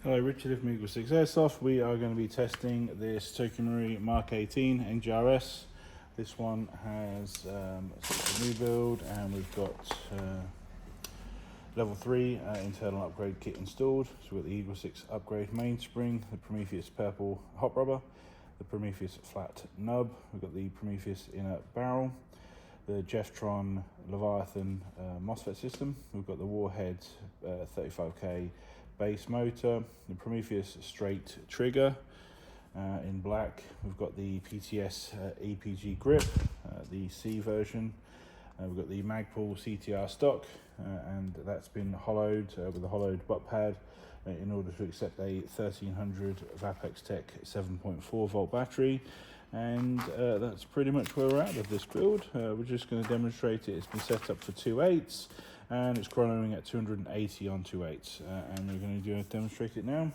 Hello, Richard from EagleSix Airsoft. We are going to be testing this TM MK18 NGRS. This one has a new build, and we've got level 3 internal upgrade kit installed. So we've got the EagleSix upgrade mainspring, the Prometheus purple hot rubber, the Prometheus Flat Nub, we've got the Prometheus inner barrel, the Jeftron Leviathon MOSFET system, we've got the Warhead 35K base motor, the Prometheus straight trigger in black, we've got the PTS EPG-C Grip, the C version, we've got the Magpul CTR stock, and that's been hollowed with a hollowed butt pad in order to accept a 1300 Vapex Tech 7.4 volt battery. And that's pretty much where we're at with this build. We're just going to demonstrate it. It's been set up for 2.8s and it's chronoing at 280 on 2.8s, and we're going to demonstrate it now.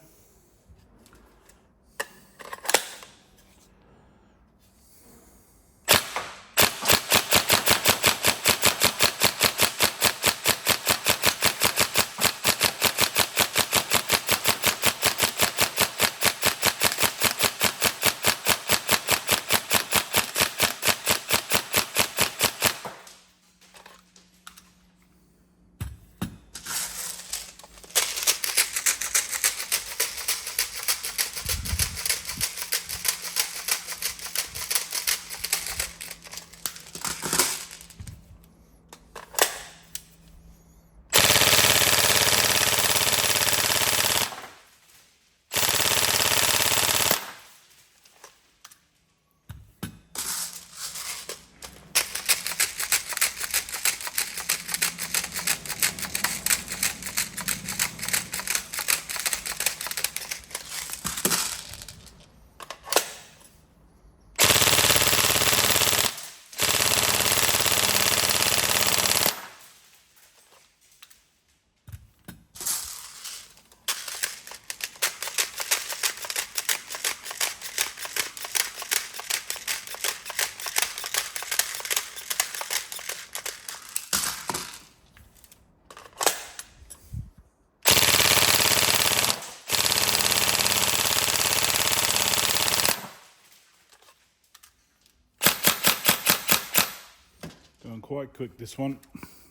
Going quite quick this one,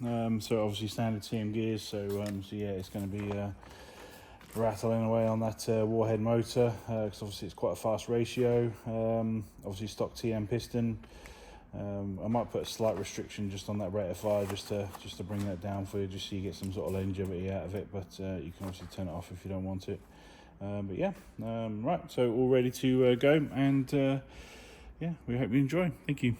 so obviously standard TM gears, so yeah, it's going to be rattling away on that Warhead motor, because obviously it's quite a fast ratio. Obviously stock TM piston. I might put a slight restriction just on that rate of fire, just to bring that down for you, just so you get some sort of longevity out of it, but you can obviously turn it off if you don't want it. But yeah, right, so all ready to go, and yeah, we hope you enjoy. Thank you.